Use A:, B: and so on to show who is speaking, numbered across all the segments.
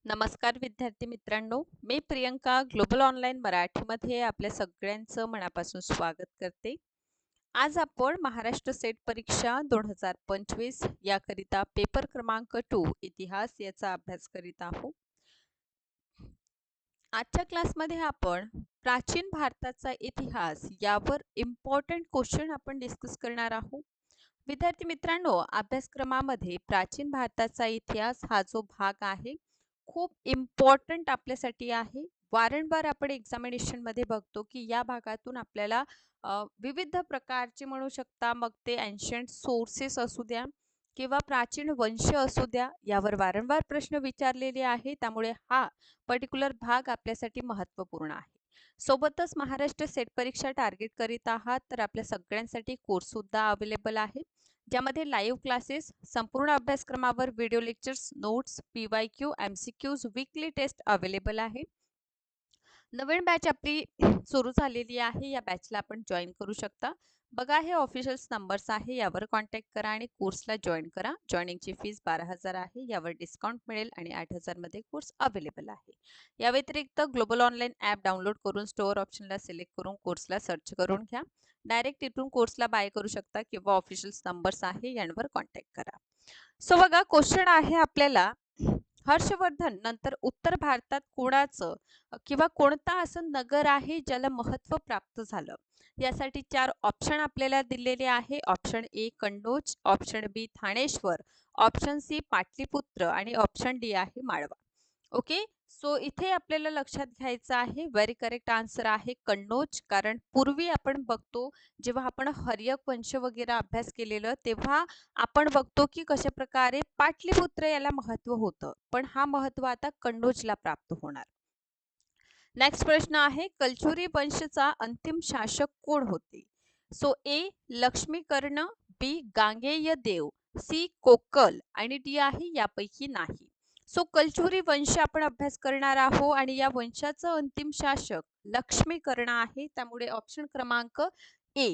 A: नमस्कार विद्यार्थी मित्रांनो, मी प्रियंका ग्लोबल ऑनलाईन मराठीमध्ये आपल्या सगळ्यांचं मनापासून स्वागत करते. आज आपण महाराष्ट्र सेट परीक्षा 2025 याकरिता पेपर क्रमांक 2 इतिहास याचा अभ्यास करीत आहोत. आजच्या क्लासमध्ये आपण प्राचीन भारताचा इतिहास यावर इम्पॉर्टंट क्वेश्चन आपण डिस्कस करणार आहोत. विद्यार्थी मित्रांनो, अभ्यासक्रमामध्ये प्राचीन भारताचा इतिहास हा जो भाग आहे खूप इम्पॉर्टंट आपल्यासाठी आहे. वारंवार आपण एक्झामिनेशन मध्ये बघतो की या भागातून आपल्याला विविध प्रकारचे म्हणू शकता, मग ते एन्शंट सोर्सेस असू द्या किंवा प्राचीन वंश असू द्या, यावर वारंवार प्रश्न विचारलेले आहे. त्यामुळे हा पर्टिक्युलर भाग आपल्यासाठी महत्त्वपूर्ण आहे. सोबतच महाराष्ट्र सेट परीक्षा टार्गेट करीत आहात तर आपल्या सगळ्यांसाठी कोर्स सुद्धा अवेलेबल आहे, ज्यामध्ये लाईव्ह क्लासेस, संपूर्ण अभ्यासक्रमावर video lectures, notes, PYQ, MCQs, weekly test available आहे. नवीन बॅच आपली सुरू झालेली आहे. या बॅचला आपण जॉईन करू शकता. बघा, हे ऑफिशियल नंबर्स आहे, यावर कॉन्टॅक्ट करा आणि कोर्सला जॉईन करा. जॉईनिंगची फीस 12,000 आहे. यावर डिस्काउंट मिळेल आणि 8,000 मध्ये कोर्स अवेलेबल आहे. या व्यतिरिक्त ग्लोबल ऑनलाईन ॲप डाउनलोड करून स्टोअर ऑप्शनला सिलेक्ट करून कोर्सला सर्च करून घ्या. डायरेक्ट इथून कोर्सला बाय करू शकता किंवा ऑफिशियल नंबर्स आहे यांवर कॉन्टॅक्ट करा. सो बघा, क्वेश्चन आहे आपल्याला, हर्षवर्धन नंतर उत्तर भारतात कोणाचं किंवा कोणता असं नगर आहे ज्याला महत्त्व प्राप्त झालं. यासाठी 4 ऑप्शन आपल्याला दिलेले आहे. Option A Kannauj, option B Thaneshwar, option C Pataliputra आणि ऑप्शन डी आहे माळवा. ओके, सो इथे आपल्याला लक्षात घ्यायचं आहे, व्हेरी करेक्ट आन्सर आहे कन्नौज. कारण पूर्वी आपण बघतो, जेव्हा आपण हर्यक वंश वगैरे अभ्यास केलेलं तेव्हा आपण बघतो की कशा प्रकारे पाटलीपुत्र याला महत्त्व होतं, पण हा महत्त्व आता कन्नौजला प्राप्त होणार. नेक्स्ट प्रश्न आहे, कलचुरी वंशचा अंतिम शासक कोण होते. सो ए लक्ष्मीकर्ण, बी गांगेय देव, सी कोकल आणि डी आहे यापैकी नाही. सो कलचुरी वंश आपण अभ्यास करणार आहोत आणि या वंशाचं अंतिम शासक लक्ष्मीकर्ण आहे. त्यामुळे ऑप्शन क्रमांक ए.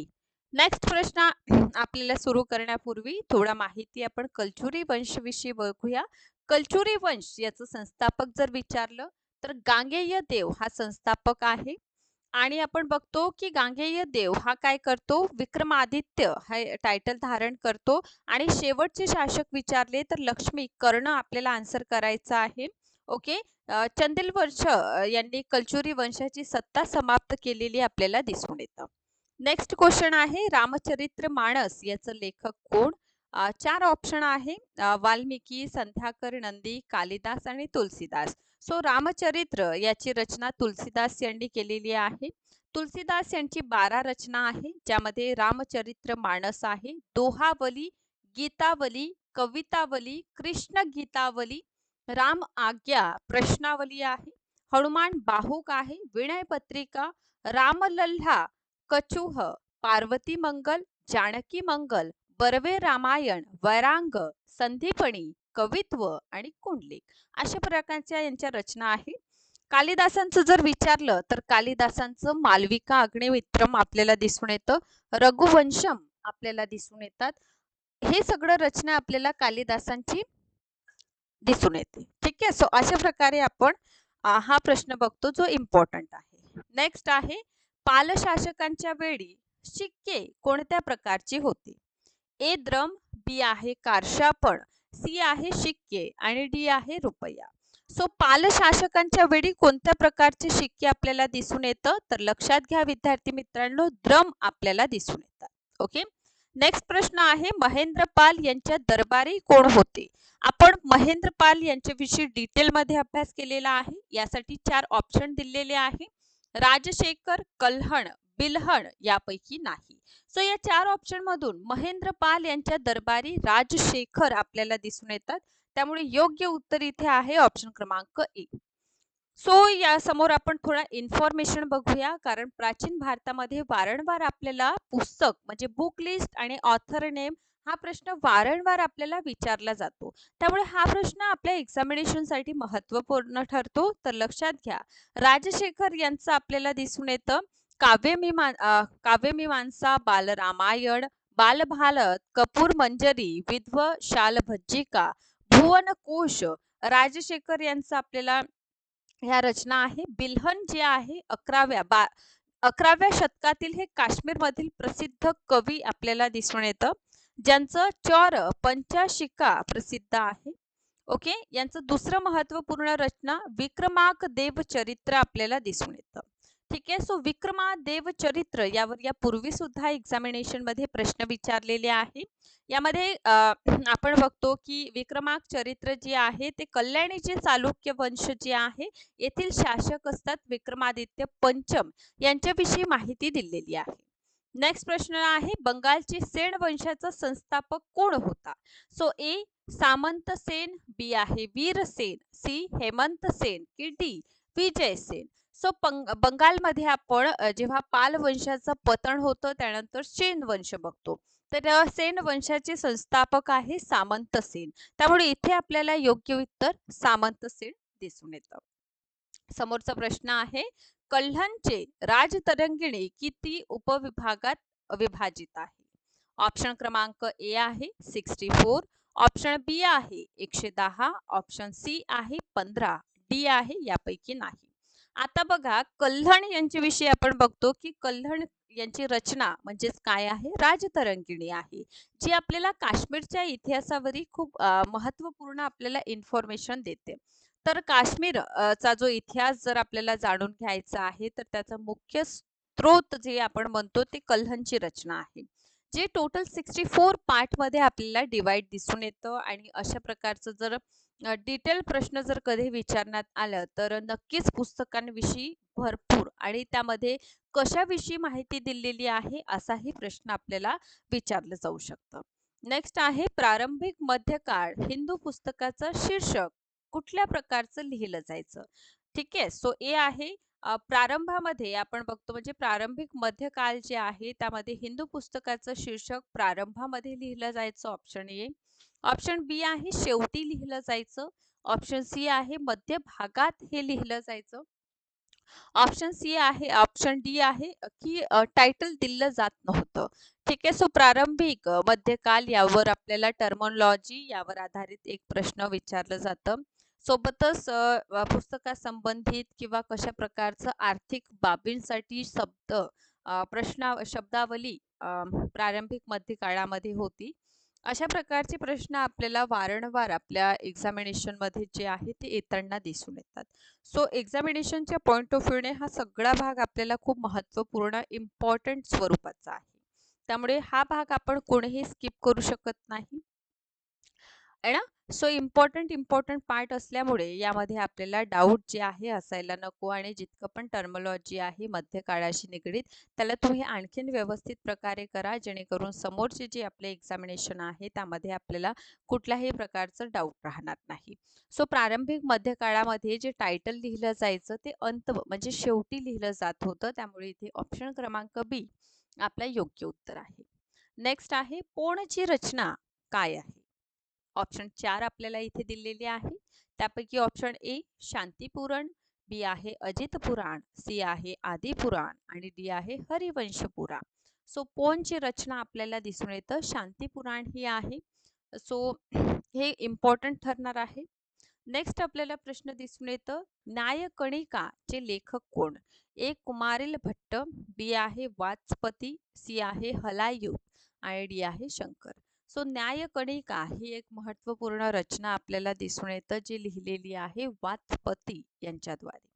A: नेक्स्ट प्रश्न आपल्याला सुरू करण्यापूर्वी थोडा माहिती आपण कलचुरी वंश विषयी बघूया. कलचुरी वंश याचं संस्थापक जर विचारलं तर गांगेय देव हा संस्थापक आहे. आणि आपण बघतो की गांगेय देव हा काय करतो, विक्रमादित्य हा टायटल धारण करतो. आणि शेवटचे शासक विचारले तर लक्ष्मी कर्ण आपल्याला आन्सर करायचा आहे. ओके, चंदिल वंश यांनी कलचुरी वंशाची सत्ता समाप्त केलेली आपल्याला दिसून येतं. नेक्स्ट क्वेश्चन आहे, रामचरित्र मानस याचं लेखक कोण. 4 ऑप्शन आहे, वाल्मिकी, संध्याकर, नंदी, कालिदास आणि तुलसीदास. सो रामचरित्र याची रचना तुलसीदास यांनी केलेली आहे. तुलसीदास यांची 12 रचना आहे, ज्यामध्ये रामचरित्र मानस आहे, दोहावली, गीतावली, कवितावली, कृष्ण गीतावली, राम आज्ञा, प्रश्नावली आहे, हनुमान बाहुक आहे, विनय पत्रिका, रामलल्हा, कचूह, पार्वती मंगल, जानकी मंगल, बर्वे रामायण, वैरांग, संधीपणी, कवित्व आणि कुंडलिक अशा प्रकारच्या यांच्या रचना आहे. कालिदासांचं जर विचारलं तर कालिदासांचं मालविका अग्निमित्रम आपल्याला दिसून येतं, रघुवंशम आपल्याला दिसून येतात. हे सगळं रचना आपल्याला कालिदासांची दिसून येते. ठीक आहे, सो अशा प्रकारे आपण हा प्रश्न बघतो जो इम्पॉर्टंट आहे. नेक्स्ट आहे, पाल शासकांच्या वेळी शिक्के कोणत्या प्रकारचे होते. ए द्रम, बी आहे कारशापण, सी आहे शिक्के आणि डी आहे रुपया. सो पाल शासकांच्या वेळी कोणत्या प्रकारचे शिक्के आपल्याला दिसून येतं, तर लक्षात घ्या विद्यार्थी मित्रांनो, द्रम आपल्याला दिसून येतात. ओके, नेक्स्ट प्रश्न आहे, महेंद्रपाल यांच्या दरबारी कोण होते. आपण महेंद्रपाल यांच्याविषयी डिटेलमध्ये अभ्यास केलेला आहे. यासाठी 4 ऑप्शन दिलेले आहे, राजशेखर, कल्हण, बिल्हण यापैकी नाही. सो या 4 ऑप्शन मधून महेंद्रपाल यांच्या दरबारी राजशेखर आपल्याला दिसून येतात. त्यामुळे योग्य उत्तर इथे आहे ऑप्शन क्रमांक ए. सो या समोर आपण थोडा इन्फॉर्मेशन बघूया, कारण प्राचीन भारतामध्ये वारंवार आपल्याला पुस्तक म्हणजे बुक लिस्ट आणि ऑथर नेम हा प्रश्न वारंवार आपल्याला विचारला जातो. त्यामुळे हा प्रश्न आपल्या एक्झामिनेशन साठी महत्त्वपूर्ण ठरतो. तर लक्षात घ्या, राजशेखर यांचं आपल्याला दिसून येतं काव्यमीमांसा, बालरामायण, बालभारत, कपूर मंजरी, विधव शालभज्जिका, भुवनकोश, राजशेखर यांचं आपल्याला ह्या रचना आहे. बिल्हण जे आहे 11व्या शतकातील हे काश्मीरमधील प्रसिद्ध कवी आपल्याला दिसून येतं, ज्यांचं चौर पंचाशिका प्रसिद्ध आहे. ओके, यांचं दुसरं महत्वपूर्ण रचना विक्रमाक देवचरित्र आपल्याला दिसून येतं. ठीक आहे, सो विक्रमादेव चरित्र यावर यापूर्वी सुद्धा एक्झामिनेशन मध्ये प्रश्न विचारलेले आहे. यामध्ये आपण बघतो की विक्रमाक चरित्र जे आहे ते कल्याणीचे चालुक्य वंश जे आहे येथील शासक असतात विक्रमादित्य पंचम यांच्याविषयी माहिती दिलेली आहे. नेक्स्ट प्रश्न आहे बंगालचे सेन वंशाचा संस्थापक कोण होता? सो ए सामंत सेन, बी आहे वीरसेन, सी हेमंत सेन की डी विजय सेन. सो बंगालमध्ये आपण जेव्हा पाल वंशाचं पतन होतं त्यानंतर सेन वंश बघतो. तर सेन वंशाचे संस्थापक आहे सामंत सेन. त्यामुळे इथे आपल्याला योग्य उत्तर सामंत सेन दिसून येतं. समोरचा प्रश्न आहे कल्हणचे राजतरंगिणी किती उपविभागात विभाजित आहे? ऑप्शन क्रमांक ए आहे 64, ऑप्शन बी आहे 110, ऑप्शन सी आहे 15, डी आहे यापैकी नाही. आता बघा कल्हण यांच्याविषयी आपण बघतो की कल्हण यांची रचना म्हणजेच काय आहे राजतरंगिणी आहे, जी आपल्याला काश्मीरच्या इतिहासावरील खूप महत्वपूर्ण आपल्याला इन्फॉर्मेशन देते. तर काश्मीर चा जो इतिहास जर आपल्याला जाणून घ्यायचा आहे तर त्याचा मुख्य स्रोत जे आपण म्हणतो ते कल्हणची रचना आहे, जे टोटल 64 पार्ट मध्ये आपल्याला डिवाइड दिसून येतं. आणि अशा प्रकारचं जर डिटेल प्रश्न जर कधी विचारण्यात आलं तर नक्कीच पुस्तकांविषयी भरपूर आणि त्यामध्ये कशाविषयी माहिती दिलेली आहे असाही प्रश्न आपल्याला विचारलं जाऊ शकतं. नेक्स्ट आहे प्रारंभिक मध्यकाळ हिंदू पुस्तकाचं शीर्षक कुठल्या प्रकारचं लिहिलं जायचं? ठीक आहे, सो ए आहे प्रारंभामध्ये आपण बघतो म्हणजे प्रारंभिक मध्यकाल जे आहे त्यामध्ये हिंदू पुस्तकाचं शीर्षक प्रारंभामध्ये लिहिलं जायचं ऑप्शन ए. ऑप्शन बी आहे शेवटी लिहिलं जायचं. ऑप्शन सी आहे मध्य भागात हे लिहिलं जायचं. ऑप्शन सी आहे ऑप्शन डी आहे की टायटल दिलं जात नव्हतं. ठीक आहे, सो प्रारंभिक मध्यकाल यावर आपल्याला टर्मोलॉजी यावर आधारित एक प्रश्न विचारलं जातं. सोबतच पुस्तकासंबंधित किंवा कशा प्रकारचं आर्थिक बाबींसाठी शब्दावली प्रारंभिक मध्यकाळामध्ये होती. अशा प्रकारचे प्रश्न आपल्याला वारंवार आपल्या एक्झामिनेशन मध्ये जे आहे ते येताना दिसून येतात. सो एक्झामिनेशनच्या पॉइंट ऑफ व्ह्यूने हा सगळा भाग आपल्याला खूप महत्त्वपूर्ण इम्पॉर्टंट स्वरूपाचा आहे. त्यामुळे हा भाग आपण कोणीही स्किप करू शकत नाही आहे ना. सो इम्पॉर्टंट पार्ट असल्यामुळे यामध्ये आपल्याला डाऊट जे आहे असायला नको आणि जितकं पण टर्मोलॉजी आहे मध्यकाळाशी निगडीत त्याला तुम्ही आणखीन व्यवस्थित प्रकारे करा, जेणेकरून समोरचे जे आपले एक्झामिनेशन आहे त्यामध्ये आपल्याला कुठल्याही प्रकारचं डाऊट राहणार नाही. सो प्रारंभिक मध्यकाळामध्ये जे टायटल लिहिलं जायचं ते अंत म्हणजे शेवटी लिहिलं जात होतं. त्यामुळे इथे ऑप्शन क्रमांक बी आपला योग्य उत्तर आहे. नेक्स्ट आहे पोणची रचना काय आहे? ऑप्शन 4 आपल्याला इथे दिलेले आहे. त्यापैकी ऑप्शन ए शांती पुराण, बी आहे अजित पुराण, सी आहे आदी पुराण आणि डी आहे हरिवंश पुराण. सो पोनची रचना आपल्याला दिसून येतं शांती पुराण ही आहे. सो हे इम्पॉर्टंट ठरणार आहे. नेक्स्ट आपल्याला प्रश्न दिसून येतं न्यायकणिका चे लेखक कोण? ए कुमारिल भट्ट, बी आहे वाचपती, सी आहे हलायुग आणि डी आहे शंकर. सो न्यायकणिका ही एक महत्वपूर्ण रचना आपल्याला दिसून येतं जी लिहिलेली आहे वाचपती यांच्याद्वारे.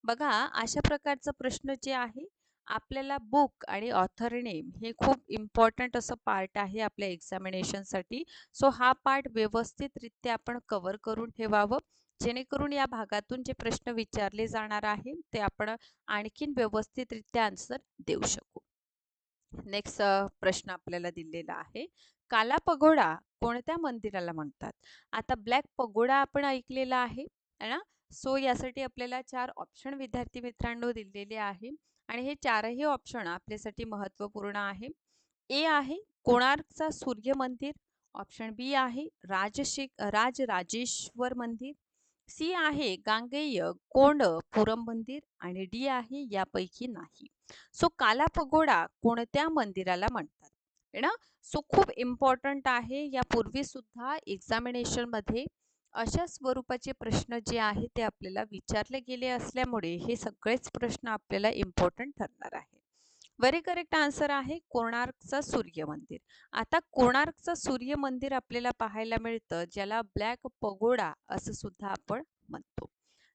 A: बघा अशा प्रकारचा प्रश्न जे आहे आपल्याला बुक आणि ऑथर नेम हे खूप इम्पॉर्टंट असं पार्ट आहे आपल्या एक्झामिनेशनसाठी. सो हा पार्ट व्यवस्थितरित्या आपण कव्हर करून ठेवावं, जेणेकरून या भागातून जे प्रश्न विचारले जाणार आहे ते आपण आणखीन व्यवस्थितरित्या आन्सर देऊ शकू. नेक्स्ट प्रश्न आपल्याला दिलेला आहे काला पगोडा कोणत्या मंदिराला म्हणतात? आता ब्लॅक पगोडा आपण ऐकलेला आहे है ना. सो यासाठी आपल्याला 4 ऑप्शन विद्यार्थी मित्रांनो दिलेले आहे आणि हे चारही ऑप्शन आपल्यासाठी महत्त्वपूर्ण आहे. ए आहे कोणार्कचा सूर्य मंदिर, ऑप्शन बी आहे राजराजेश्वर मंदिर, सी आहे गांगेय कोंडपुरम मंदिर आणि डी आहे यापैकी नाही. सो काला पगोडा कोणत्या मंदिराला म्हणतात है ना. सो खूप इम्पॉर्टंट आहे. यापूर्वी सुद्धा एक्झामिनेशन मध्ये अशा स्वरूपाचे प्रश्न जे आहे ते आपल्याला विचारले गेले असल्यामुळे हे सगळेच प्रश्न आपल्याला इम्पॉर्टंट ठरणार आहे. व्हेरी करेक्ट आन्सर आहे कोणार्कचा सूर्य मंदिर. आता कोणार्कचं सूर्य मंदिर आपल्याला पाहायला मिळतं, ज्याला ब्लॅक पगोडा असं सुद्धा आपण म्हणतो.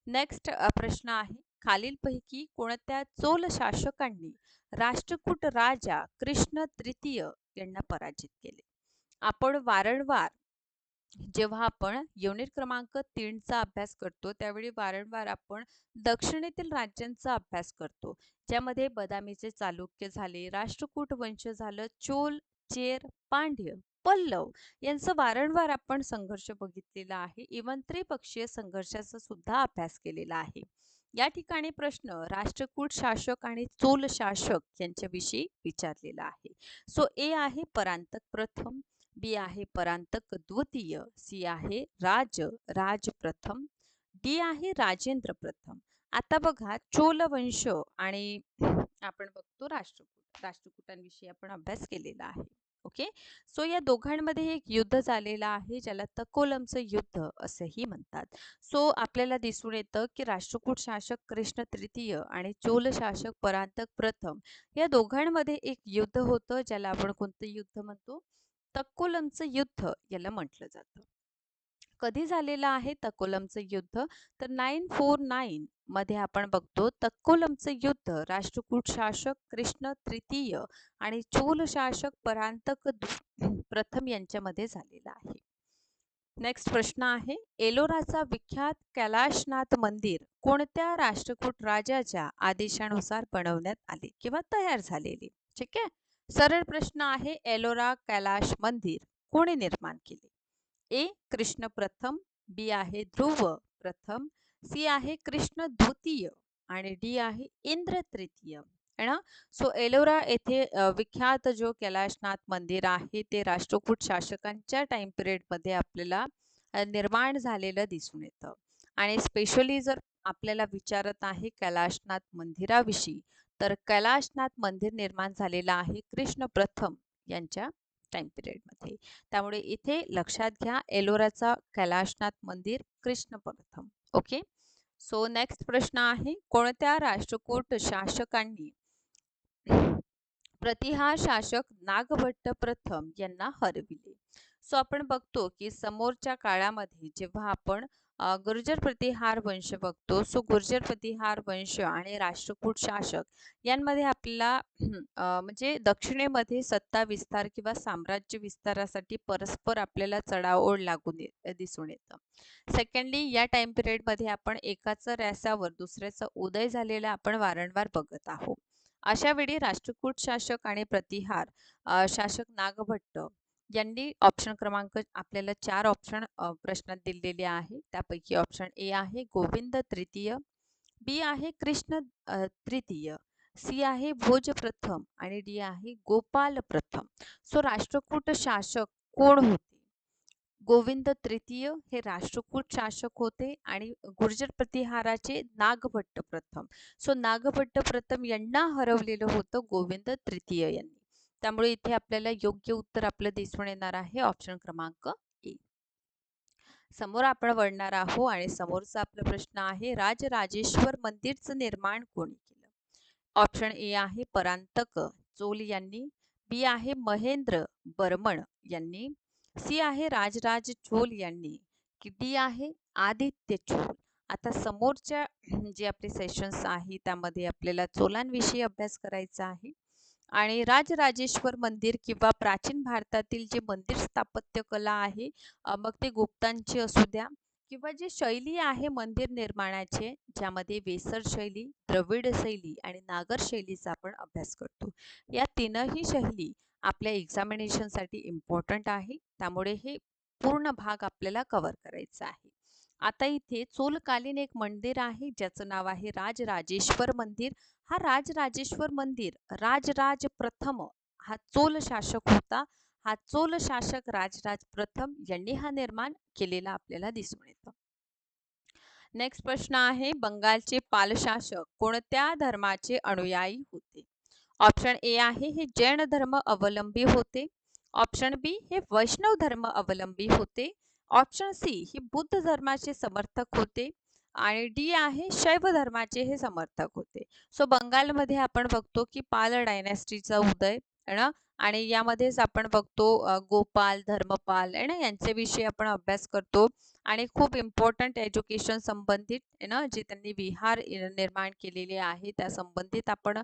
A: नेक्स्ट प्रश्न आहे, खालीलपैकी कोणत्या चोल शासकांनी राष्ट्रकूट राजा कृष्ण तृतीय यांना पराजित केले? आपण वारंवार जेव्हा आपण युनिट क्रमांक 3चा अभ्यास करतो त्यावेळी वारंवार आपण दक्षिणेतील राज्यांचा अभ्यास करतो, ज्यामध्ये बदामीचे चालुक्य झाले, राष्ट्रकूट वंश झालं, चोल, चेर, पांड्य, पल्लव यांचं वारंवार आपण संघर्ष बघितलेला आहे. इवन त्रिपक्षीय संघर्षाचा सुद्धा अभ्यास केलेला आहे. या ठिकाणी प्रश्न राष्ट्रकूट शासक आणि चोल शासक यांच्याविषयी विचारलेला आहे. सो ए आहे परांतक प्रथम, बी आहे परांतक द्वितीय, सी आहे राज प्रथम, डी आहे राजेंद्र प्रथम. आता बघा चोल वंश आणि आपण बघतो राष्ट्रकूटांविषयी आपण अभ्यास केलेला आहे. ओके, सो या दोघांमध्ये एक युद्ध झालेलं आहे, ज्याला तकोलमचं युद्ध असेही म्हणतात. सो आपल्याला दिसून येतं की राष्ट्रकूट शासक कृष्ण तृतीय आणि चोल शासक परांतक प्रथम या दोघांमध्ये एक युद्ध होतं, ज्याला आपण कोणतं युद्ध म्हणतो? तक्कोलमचं युद्ध याला म्हटलं जातं. कधी झालेलं आहे तक्कोलमचं युद्ध? तर 949 मध्ये आपण बघतो तक्कोलमचं युद्ध राष्ट्रकूट शासक कृष्ण तृतीय आणि चोल शासक परांतक प्रथम यांच्यामध्ये झालेला आहे. नेक्स्ट प्रश्न आहे, एलोराचा विख्यात कैलाशनाथ मंदिर कोणत्या राष्ट्रकूट राजाच्या आदेशानुसार बनवण्यात आले किंवा तयार झालेले? ठीक आहे, सरळ प्रश्न आहे, एलोरा कैलाश मंदिर कोणी निर्माण केले? ए कृष्ण प्रथम, बी आहे ध्रुव प्रथम, सी आहे कृष्ण द्वितीय आणि डी आहे इंद्र तृतीय. है ना? सो एलोरा येथे विख्यात जो कैलाशनाथ मंदिर आहे ते राष्ट्रकूट शासकांच्या टाइम पिरियड मध्ये आपल्याला निर्माण झालेलं दिसून येतं. आणि स्पेशली जर आपल्याला विचारत आहे कैलाशनाथ मंदिराविषयी, तर कैलाशनाथ मंदिर निर्माण झालेलं आहे कृष्ण प्रथम यांच्या टाइम पिरियड मध्ये. त्यामुळे इथे लक्षात घ्या, एलोराचा कैलाशनाथ मंदिर कृष्ण प्रथम. ओके, सो नेक्स्ट प्रश्न आहे, कोणत्या राष्ट्रकूट शासकांनी प्रतिहार शासक नागभट्ट प्रथम यांना हरविले? सो आपण बघतो की समोरच्या काळामध्ये जेव्हा आपण गुर्जर प्रतिहार वंश बघतो, सो गुर्जर प्रतिहार वंश आणि राष्ट्रकूट शासक यांमध्ये आपल्याला म्हणजे दक्षिणेमध्ये सत्ता विस्तार किंवा साम्राज्य विस्तारासाठी परस्पर आपल्याला चढाओढ लागून दिसून येतं. सेकंडली या टाइम पिरियड मध्ये आपण एकाच रॅसावर दुसऱ्याचा उदय झालेला आपण वारंवार बघत आहोत. अशा वेळी राष्ट्रकूट शासक आणि प्रतिहार शासक नागभट्ट यांनी ऑप्शन क्रमांक आपल्याला 4 ऑप्शन प्रश्नात दिलेले आहे. त्यापैकी ऑप्शन ए आहे गोविंद तृतीय, बी आहे कृष्ण तृतीय, सी आहे भोज प्रथम आणि डी आहे गोपाल प्रथम. सो राष्ट्रकूट शासक कोण होते? गोविंद तृतीय हे राष्ट्रकूट शासक होते आणि गुर्जर प्रतिहाराचे नागभट्ट प्रथम. सो नागभट्ट प्रथम यांना हरवलेलं होतं गोविंद तृतीय यांनी. त्यामुळे इथे आपल्याला योग्य उत्तर आपलं दिसून येणार आहे ऑप्शन क्रमांक ए. समोर आपण वळणार आहोत आणि समोरचा आपला प्रश्न आहे, राजराजेश्वर मंदिरचं निर्माण कोणी केलं? ऑप्शन ए आहे परांतक चोल यांनी, बी आहे महेंद्र बर्मन यांनी, सी आहे राजराज चोल यांनी, की डी आहे आदित्य चोल. आता समोरच्या जे आपले सेशन्स आहे त्यामध्ये आपल्याला चोलांविषयी अभ्यास करायचा आहे. आणि राजराजेश्वर मंदिर किंवा प्राचीन भारतातील जे मंदिर स्थापत्य कला आहे, मग ते गुप्तांची असू द्या किंवा जी शैली आहे मंदिर निर्माणाचे, ज्यामध्ये वेसर शैली, द्रविड शैली आणि नागर शैलीचा आपण अभ्यास करतो. या तीनही शैली आपल्या एक्झामिनेशनसाठी इम्पॉर्टंट आहे, त्यामुळे हे पूर्ण भाग आपल्याला कव्हर करायचा आहे. आता इथे चोलकालीन एक मंदिर आहे ज्याचं नाव आहे राजराजेश्वर मंदिर. हा राजराजेश्वर मंदिर राजराज प्रथम हा चोल शासक होता. हा चोल शासक राजराज प्रथम यांनी हा निर्माण केलेला आपल्याला दिसून येतं. नेक्स्ट प्रश्न आहे, बंगालचे पालशासक कोणत्या धर्माचे अनुयायी होते? ऑप्शन ए आहे हे जैन धर्म अवलंबी होते, ऑप्शन बी हे वैष्णव धर्म अवलंबी होते ऑप्शन सी ही बुद्ध धर्माचे समर्थक होते आणि डी आहे शैव धर्माचे हे समर्थक होते. सो बंगालमध्ये आपण बघतो की पाल डायनॅस्टीचा उदय आहे ना, आणि यामध्येच आपण बघतो गोपाल धर्मपाल आहे ना, यांच्याविषयी आपण अभ्यास करतो आणि खूप इम्पॉर्टंट एज्युकेशन संबंधित आहे ना, जे त्यांनी विहार निर्माण केलेले आहे त्या संबंधित आपण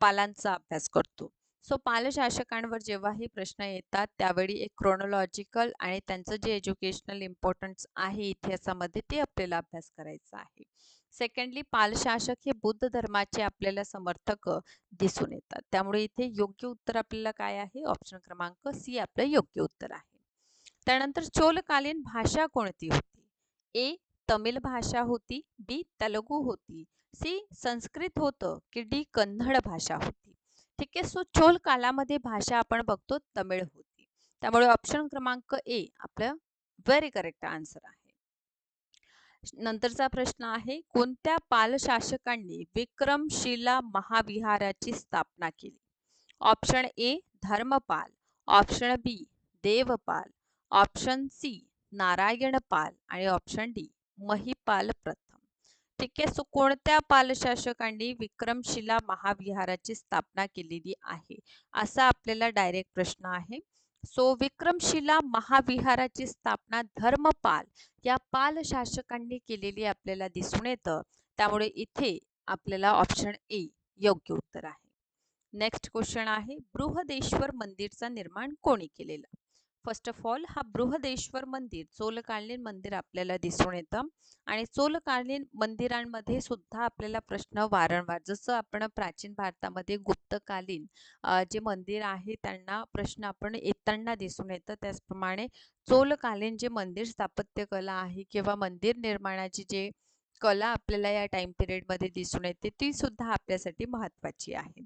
A: पालांचा अभ्यास करतो. सो पाल शासकांवर जेव्हाही प्रश्न येतात त्यावेळी एक क्रोनॉलॉजिकल आणि त्यांचं जे एज्युकेशनल इम्पॉर्टन्स आहे इतिहासामध्ये ते आपल्याला अभ्यास करायचा आहे. सेकंडली पाल शासक हे बुद्ध धर्माचे आपल्याला समर्थक दिसून येतात. त्यामुळे इथे योग्य उत्तर आपल्याला काय आहे? ऑप्शन क्रमांक सी आपलं योग्य उत्तर आहे. त्यानंतर चोलकालीन भाषा कोणती होती? ए तमिळ भाषा होती, बी तेलुगू होती, सी संस्कृत होतं की डी कन्नड भाषा होती. ठीक आहे. सो चोल कालामध्ये भाषा आपण बघतो तमिळ होती. त्यामुळे ऑप्शन क्रमांक ए आपलं व्हेरी करेक्ट आन्सर आहे. नंतरचा प्रश्न आहे कोणत्या पाल शासकांनी विक्रमशिला महाविहाराची स्थापना केली? Option A Dharmapala, option B Devapala, option C Narayanapala आणि ऑप्शन डी महिपाल प्रथम. ठीक आहे. सो कोणत्या पालशासकांनी विक्रमशिला महाविहाराची स्थापना केलेली आहे असा आपल्याला डायरेक्ट प्रश्न आहे. सो विक्रमशिला महाविहाराची स्थापना धर्मपाल या पाल शासकांनी केलेली आपल्याला दिसून येतं. त्यामुळे इथे आपल्याला ऑप्शन ए योग्य उत्तर आहे. नेक्स्ट क्वेश्चन आहे बृहदेश्वर मंदिरचा निर्माण कोणी केलेलं? फर्स्ट ऑफ ऑल हा बृहदेश्वर मंदिर चोलकालीन मंदिर आपल्याला दिसून येतं आणि चोलकालीन मंदिरांमध्ये सुद्धा आपल्याला प्रश्न वारंवार जसं आपण प्राचीन भारतामध्ये गुप्तकालीन जे मंदिर आहे त्यांना प्रश्न आपण येताना दिसून येतं, त्याचप्रमाणे चोलकालीन जे मंदिर स्थापत्य कला आहे किंवा मंदिर निर्माणाची जे कला आपल्याला या टाइम पिरियडमध्ये दिसून येते ती सुद्धा आपल्यासाठी महत्त्वाची आहे.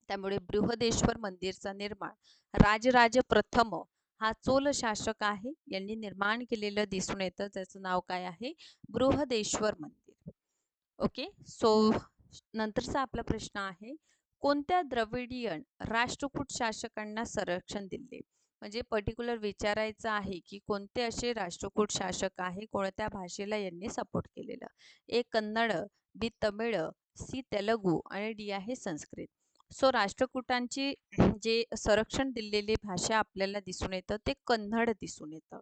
A: त्यामुळे बृहदेश्वर मंदिरचा निर्माण राजराज प्रथम हा चोल शासक आहे यांनी निर्माण केलेलं दिसून येतं. त्याचं नाव काय आहे? बृहदेश्वर मंदिर. ओके. सो नंतरचा आपला प्रश्न आहे कोणत्या द्रविडियन राष्ट्रकूट शासकांना संरक्षण दिले? म्हणजे पर्टिक्युलर विचारायचं आहे की कोणते असे राष्ट्रकूट शासक आहे कोणत्या भाषेला यांनी सपोर्ट केलेलं? ए कन्नड, बी तमिळ, सी तेलुगू आणि डी आहे संस्कृत. सो राष्ट्रकूटांची जे संरक्षण दिलेली भाषा आपल्याला दिसून येतं ते कन्नड दिसून येतं.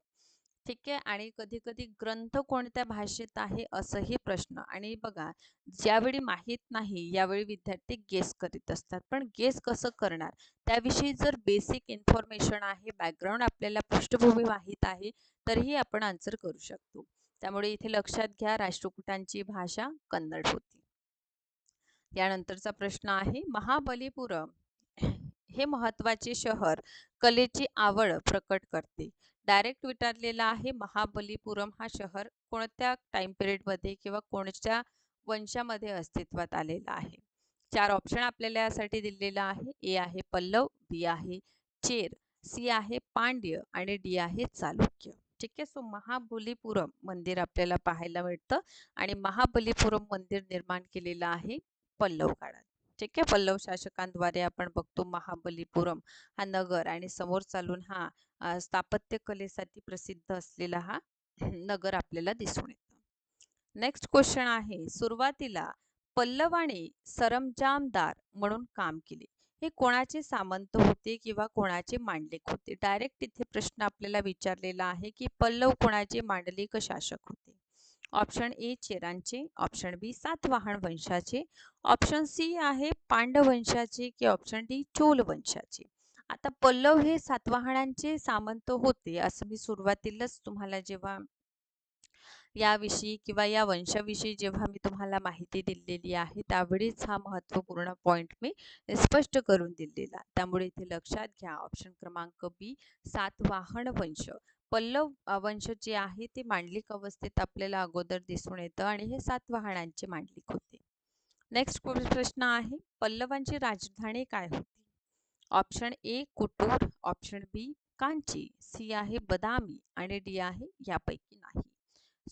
A: ठीक आहे. आणि कधी कधी ग्रंथ कोणत्या भाषेत आहे असंही प्रश्न. आणि बघा ज्यावेळी माहीत नाही यावेळी विद्यार्थी गेस करीत असतात, पण गेस कसं करणार? त्याविषयी जर बेसिक इन्फॉर्मेशन आहे, बॅकग्राऊंड आपल्याला पृष्ठभूमी माहीत आहे तरीही आपण आन्सर करू शकतो. त्यामुळे इथे लक्षात घ्या राष्ट्रकूटांची भाषा कन्नड होती. यानंतरचा प्रश्न आहे महाबलीपुरम हे महत्वाचे शहर कलेची आवड प्रकट करते. डायरेक्ट विचारलेला आहे महाबलीपुरम हा शहर कोणत्या टाइम पिरियडमध्ये किंवा कोणत्या वंशामध्ये अस्तित्वात आलेला आहे? चार ऑप्शन आपल्याला यासाठी दिलेला आहे. ए आहे पल्लव, बी आहे चेर, सी आहे पांड्य आणि डी आहे चालुक्य. ठीक आहे. सो महाबलीपुरम मंदिर आपल्याला पाहायला मिळतं आणि महाबलीपुरम मंदिर निर्माण केलेलं आहे पल्लव काळात. ठीक आहे. पल्लव शासकांद्वारे आपण बघतो महाबलीपुरम हा नगर आणि समोर चालून हा स्थापत्य कलेसाठी प्रसिद्ध असलेला हा नगर आपल्याला दिसून येतो. नेक्स्ट क्वेश्चन आहे सुरुवातीला पल्लवाने सरंजामदार म्हणून काम केले. हे कोणाचे सामंत होते किंवा कोणाचे मांडलिक होते? डायरेक्ट इथे प्रश्न आपल्याला विचारलेला आहे की पल्लव कोणाचे मांडलिक शासक होते? ऑप्शन ए चेरांचे, ऑप्शन बी सातवाहन वंशाचे, ऑप्शन सी आहे पांडव वंशाचे की ऑप्शन डी चोल वंशाचे. आता पल्लव हे सातवाहनांचे सामंत होते असं मी सुरुवातीलाच तुम्हाला जेव्हा याविषयी किंवा या वंशाविषयी जेव्हा मी तुम्हाला माहिती दिलेली आहे त्यावेळीच हा महत्त्वपूर्ण पॉइंट मी स्पष्ट करून दिलेला. त्यामुळे इथे लक्षात घ्या ऑप्शन क्रमांक बी सातवाहन वंश. पल्लव वंश जे आहे ते मांडलिक अवस्थेत आपल्याला अगोदर दिसून येतं आणि हे सातवाहनांचे मांडलिक होते. नेक्स्ट प्रश्न आहे पल्लवांची राजधानी काय होती? Option A Kutur, option B Kanchi, C आहे बदामी आणि डी आहे यापैकी नाही.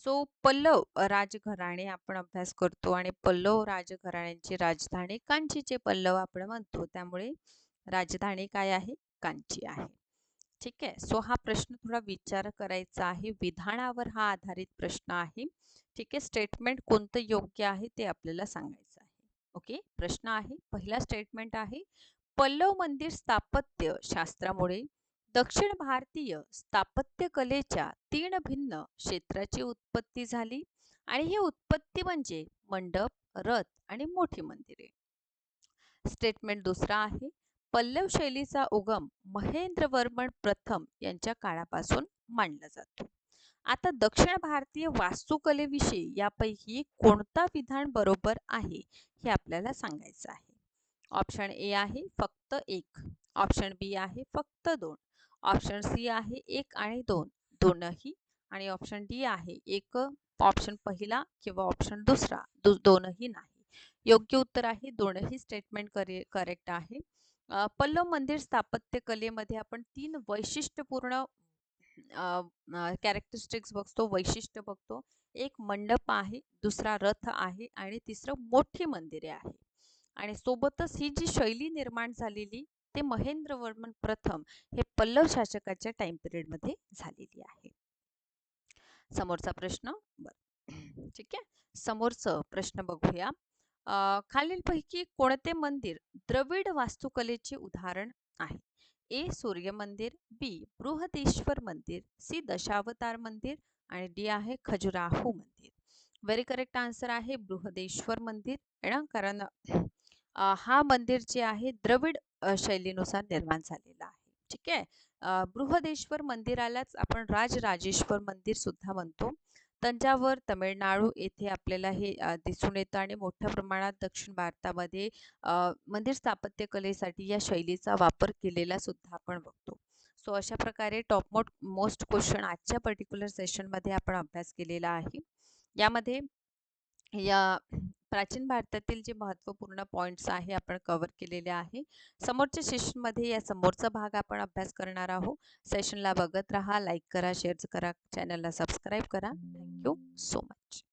A: सो पल्लव राजघराणे आपण अभ्यास करतो आणि पल्लव राजघराण्यांची राजधानी कांचीचे पल्लव आपण म्हणतो. त्यामुळे राजधानी काय आहे? कांची आहे. ठीक आहे. सो हा प्रश्न थोडा विचार करायचा आहे. विधानावर हा आधारित प्रश्न आहे. ठीक आहे. स्टेटमेंट कोणतं योग्य आहे ते आपल्याला सांगायचं आहे. ओके. प्रश्न आहे. पहिला स्टेटमेंट आहे. पल्लव मंदिर स्थापत्य शास्त्रामुळे दक्षिण भारतीय स्थापत्य कलेच्या 3 भिन्न क्षेत्राची उत्पत्ती झाली आणि ही उत्पत्ती म्हणजे मंडप, रथ आणि मोठी मंदिरे. स्टेटमेंट दुसरा आहे. पल्लव शैलीचा उगम महेंद्रवर्मन प्रथम यांच्या काळापासून मानला जातो. आता दक्षिण भारतीय वास्तुकलेविषयी यापैकी कोणता विधान बरोबर आहे हे आपल्याला सांगायचं आहे. ऑप्शन ए आहे फक्त 1, ऑप्शन बी आहे फक्त 2, ऑप्शन सी आहे 1 आणि 2 दोनही आणि ऑप्शन डी आहे एक, ऑप्शन पहिला किंवा ऑप्शन दुसरा दोनही नाही. योग्य उत्तर आहे दोनही स्टेटमेंट करेक्ट आहे. पल्लव मंदिर स्थापत्य कलेमध्ये आपण 3 वैशिष्ट्यपूर्ण कॅरेक्टरिस्टिक्स बघतो, वैशिष्ट्य बघतो. एक मंडप आहे, दुसरा रथ आहे आणि तिसरं मोठी मंदिरे आहे. आणि सोबतच ही जी शैली निर्माण झालेली ते महेंद्रवर्मन प्रथम हे पल्लव शासकाच्या टाइम पिरियड मध्ये झालेली आहे. समोरचा प्रश्न ठीक आहे. समोरचं प्रश्न बघूया. खालीलपैकी कोणते मंदिर द्रविड वास्तुकलेचे उदाहरण आहे? ए सूर्य मंदिर, बी बृहदेश्वर मंदिर, सी दशावतार मंदिर आणि डी आहे खजुराहो मंदिर. व्हेरी करेक्ट आन्सर आहे बृहदेश्वर मंदिर. कारण हा मंदिर जे आहे द्रविड शैलीनुसार निर्माण झालेला आहे. ठीक आहे. बृहदेश्वर मंदिरालाच आपण राजराजेश्वर मंदिर सुद्धा म्हणतो. तंजावर तमिळनाडू येथे आपल्याला हे दिसून येतं आणि मोठ्या प्रमाणात दक्षिण भारतामध्ये मंदिर स्थापत्य कलेसाठी या शैलीचा वापर केलेला सुद्धा आपण बघतो. सो अशा प्रकारे टॉप मोस्ट क्वेश्चन आजच्या पर्टिक्युलर सेशनमध्ये आपण अभ्यास केलेला आहे. यामध्ये या प्राचीन भारतातील जे महत्त्वपूर्ण पॉइंट्स आहे आपण कव्हर केलेले आहे. समोरच्या सेशनमध्ये या समोरचा भाग आपण अभ्यास करणार आहोत. सेशनला बघत राहा, लाईक करा, शेअर करा, चॅनलला सबस्क्राईब करा. Thank you so much.